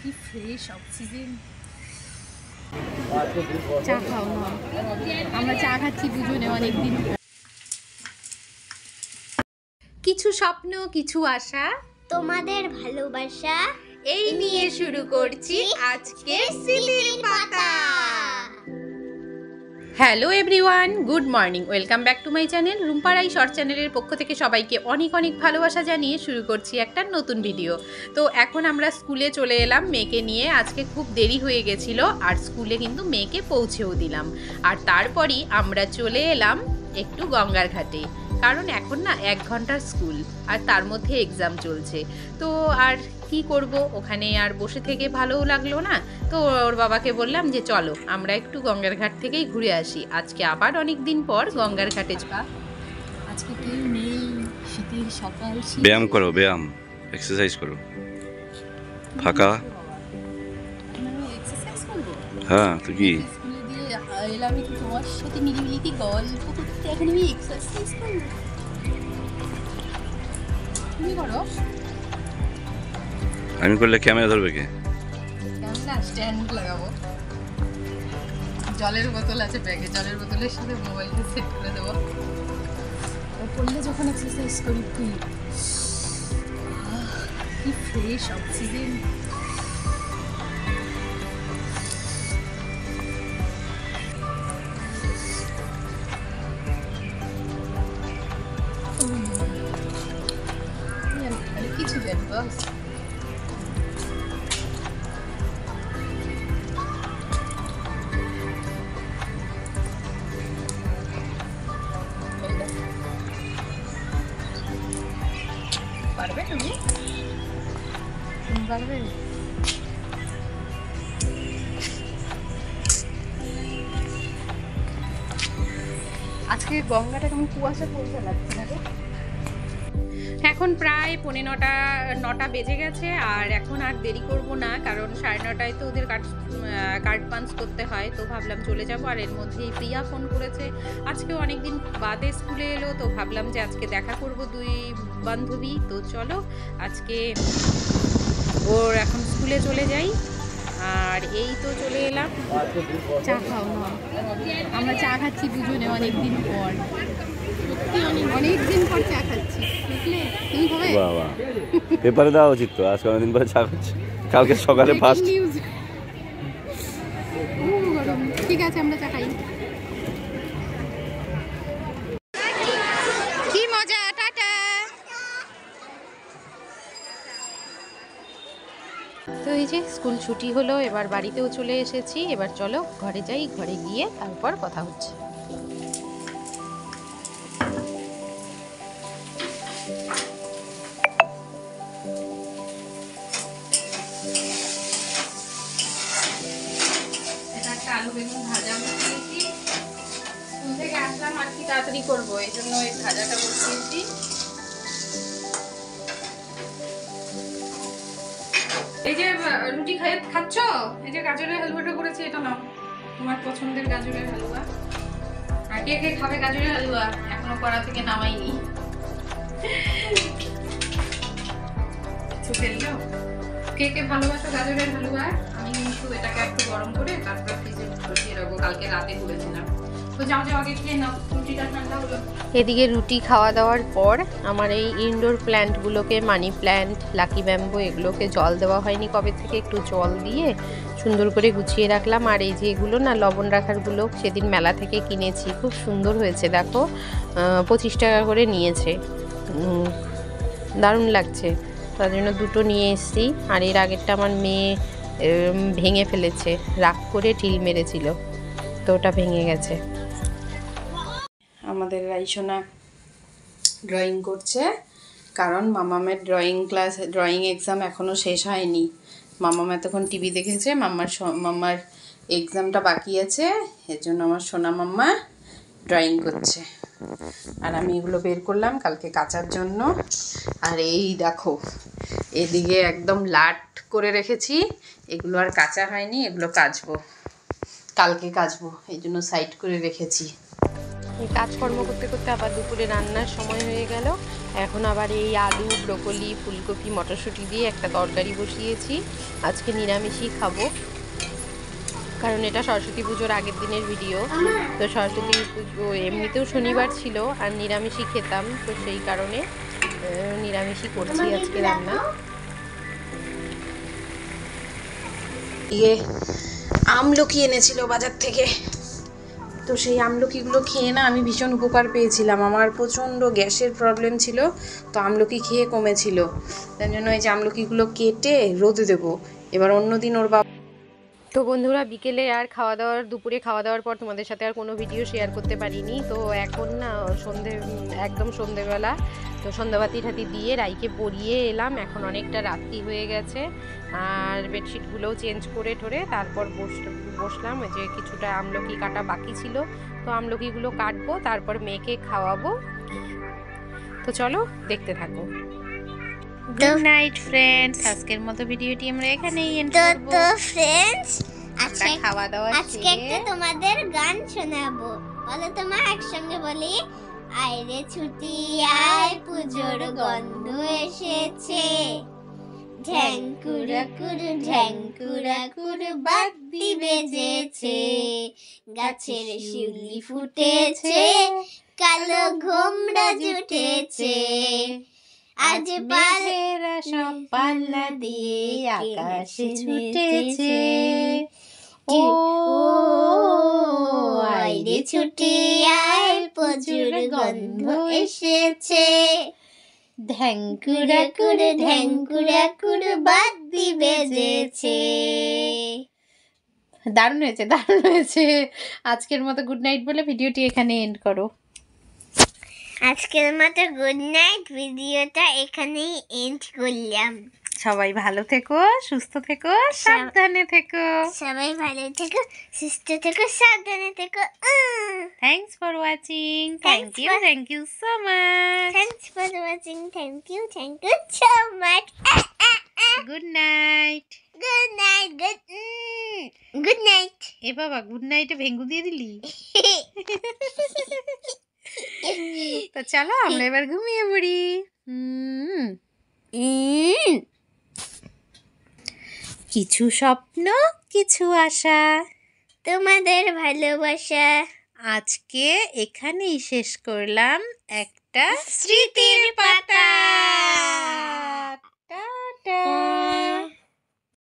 কি fresh oxygen. চা খাও না, আমরা চা খাচ্ছি দুজনে অনেকদিন। কিছু স্বপ্ন, কিছু আশা, তোমাদের ভালোবাসা এই নিয়ে শুরু করছি আজকে স্মৃতির পাতা। Hello everyone, good morning, welcome back to my channel. Rumpa Rai short চ্যানেলের পক্ষ থেকে সবাইকে অনেক অনেক ভালোবাসা জানিয়ে শুরু করছি একটা নতুন ভিডিও। তো এখন আমরা স্কুলে চলে এলাম মেয়েকে নিয়ে। আজকে খুব দেরি হয়ে গেছিলো, আর স্কুলে কিন্তু মেয়েকে পৌঁছেও দিলাম। আর তারপরই আমরা চলে এলাম একটু গঙ্গার ঘাটে, কারণ এখন না 1 ঘন্টার স্কুল, আর তার মধ্যে এক্সাম চলছে। তো আর কি করব, ওখানে আর বসে থেকে ভালোও লাগলো না। তো ওর বাবাকে বললাম যে চলো আমরা একটু গঙ্গার ঘাট থেকেই ঘুরে আসি। আজকে আবার অনেক দিন পর গঙ্গার ঘাটে যাওয়া। আজকে কেউ নেই, শীতের সকাল। ব্যায়াম করো, ব্যায়াম, এক্সারসাইজ করো, ফাঁকা। এক্সারসাইজ করবো? হ্যাঁ, তো কি স্কুলে দিয়ে এলাম একটু তোমার সাথে নিরিবিলিতে গল্প করতে, এখন আমি এক্সারসাইজ করবো? তুমি করো। আমি করলে ক্যামেরা ধরবে কে? না, স্ট্যান্ড লাগাবো। জলের বোতল আছে ব্যাগে, জলের বোতলের সাথে মোবাইলটা সেট করে দেবো। ও করলে যখন এক্সারসাইজ করি কি ফ্রেশ অক্সিজেন। কিছু দেন বস। পারবে তুমি? পারবে? আজকে গঙ্গাটা কেমন কুয়াশা পড়তে লাগছে না? এখন প্রায় 9:45 বেজে গেছে, আর এখন আর দেরি করব না, কারণ 9:30 তো ওদের কার্ড পাঞ্চ করতে হয়। তো ভাবলাম চলে যাব। আর এর মধ্যেই প্রিয়া ফোন করেছে, আজকেও অনেকদিন বাদে স্কুলে এলো, তো ভাবলাম যে আজকে দেখা করব দুই বান্ধবী। তো চলো আজকে ওর এখন স্কুলে চলে যাই। আর এই তো চলে এলাম। চা খাও না, আমরা চা খাচ্ছি দুজনে অনেকদিন পর। অনেকদিন পর চা খাচ্ছি, বুঝলে? তুমি খাবে? বাবা, পেপারে দেওয়া উচিত তো, আজকে অনেকদিন পরে চা খাচ্ছি, কালকে সকালে ফার্স্ট। ঠিক আছে, আমরা চা খাই। কি মজা, টাটা। তো এই যে স্কুল ছুটি হলো, এবার বাড়িতেও চলে এসেছি। এবার চলো ঘরে যাই, ঘরে গিয়ে তারপর কথা হচ্ছে। আলু বেগুন ভাজা বসিয়েছি, স্কুল থেকে আসলাম আর কি তাড়াতাড়ি করবো, এই জন্য এই ভাজাটা বসিয়েছি। এই যে রুটি খাচ্ছ, এই যে গাজরের হালুয়াটা করেছি, এটা নাও, তোমার পছন্দের গাজরের হালুয়া। আর কে কে খাবে গাজরের হালুয়া? এখনো কড়া থেকে নামাইনি। ফেললো, কে কে ভালোবাসো গাজরের হালুয়া? আমি কিন্তু এটাকে একটু গরম করে তারপর ফ্রিজে বসিয়ে রাখবো, কালকে রাতে করেছিলাম। তো যাও যাও, আগে খেয়ে নাও, রুটিটা ঠান্ডা হলো। এদিকে রুটি খাওয়া দাওয়ার পর আমার এই ইনডোর প্ল্যান্টগুলোকে, মানি প্ল্যান্ট, লাকি ব্যাম্বো, এগুলোকে জল দেওয়া হয়নি কবে থেকে, একটু জল দিয়ে সুন্দর করে গুছিয়ে রাখলাম। আর এই যে এগুলো না লবণ রাখারগুলো, সেদিন মেলা থেকে কিনেছি, খুব সুন্দর হয়েছে, দেখো 25 টাকা করে নিয়েছে, দারুণ লাগছে। তার জন্য দুটো নিয়ে এসেছি। আর এর আগেরটা আমার মেয়ে ভেঙে ফেলেছে, রাগ করে ঢিল মেরেছিল, তো ওটা ভেঙে গেছে। আমাদের রাইসোনা ড্রয়িং করছে, কারণ মামামের ড্রয়িং এক্সাম এখনও শেষ হয়নি। মামাম এতক্ষণ টিভি দেখেছে, মাম্মার এক্সামটা বাকি আছে, এর জন্য আমার সোনা মাম্মা ড্রয়িং করছে। আর আমি এগুলো বের করলাম কালকে কাচার জন্য। আর এই দেখো, এদিকে একদম লাট করে রেখেছি, এগুলো আর কাচা হয়নি, এগুলো কাচবো, কালকে কাচবো, এই জন্য সাইড করে রেখেছি। এই কাজকর্ম করতে করতে আবার দুপুরে রান্নার সময় হয়ে গেল। এখন আবার এই আলু, ব্রোকলি, ফুলকপি, মটরশুঁটি দিয়ে একটা তরকারি বসিয়েছি। আজকে নিরামিষই খাবো, কারণ এটা সরস্বতী পুজোর আগের দিনের ভিডিও। তো সরস্বতী পুজো এমনিতেও শনিবার ছিল, আর নিরামিষই খেতাম, তো সেই কারণে নিরামিষই করছি আজকে রান্না। আমলকি এনেছিল বাজার থেকে, তো সেই আমলকিগুলো খেয়ে না আমি ভীষণ উপকার পেয়েছিলাম। আমার প্রচণ্ড গ্যাসের প্রবলেম ছিল, তো আমলকি খেয়ে কমেছিল। তার জন্য এই যে আমলকিগুলো কেটে রোদে দেবো। এবার অন্যদিন ওর বাবা। তো বন্ধুরা, বিকেলে আর দুপুরে খাওয়া দাওয়ার পর তোমাদের সাথে আর কোনো ভিডিও শেয়ার করতে পারিনি। তো এখন না একদম সন্ধেবেলা, তো সন্ধ্যাবাতি ঠাতি দিয়ে রাইকে পরিয়ে এলাম। এখন অনেকটা রাত্রি হয়ে গেছে, আর বেডশিটগুলোও চেঞ্জ করে ঠোরে তারপর বসলাম। ওই যে কিছুটা আমলকি কাটা বাকি ছিল, তো আমলকিগুলো কাটবো, তারপর মেয়েকে খাওয়াবো। তো চলো দেখতে থাকো। গুড নাইট ফ্রেন্ডস, আজকের মতো ভিডিওটি আমরা এখানেই এন্ড করব। তো ফ্রেন্ডস, আজকে খাওয়া দাওয়া আজকে একটা তোমাদের গান শোনাবো। বলো তোমার একসঙ্গে বলি। আইরে ছুটি আয়, পুজোর গন্ধ এসেছে, ঢ্যাঙ্কুরা কুড়ু বাদ্যি বেজেছে, গাছের শিউলি ফুটেছে, কালো ঘোমরা জুটেছে, আজ মেঘেরা সব পাল্লা দিয়ে আকাশে ছুটেছে। ও আইরে ছুটি আয়, প্রচুর গন্ধ এসেছে, ঢ্যাঙ্কুরা কুড়ু বাদ্যি বেজেছে। দারুণ হয়েছে, দারুণ হয়েছে। আজকের মতো গুড নাইট বলে ভিডিওটি এখানে এন্ড করো। আজকের মতো গুড নাইট, ভিডিওটা এখানেই এন্ড করলাম। সবাই ভালো থেকো, সুস্থ থেকো, সাবধানে থেকো। সবাই ভালো থেকো, সুস্থ থেকো, সাবধানে থেকো। Thanks for watching. Thanks thank you so much. Thanks for watching. Thank you so much. Good night. Good night. Good night. এ বাবা, গুড নাইটে ভেঙ্গু দিয়ে দিলি। তো চলো আমরা এবার ঘুমিয়ে পড়ি। কিছু স্বপ্ন, কিছু আশা, তোমাদের ভালোবাসা। আজকে এখানেই শেষ করলাম একটা স্মৃতির পাতা। টাটা।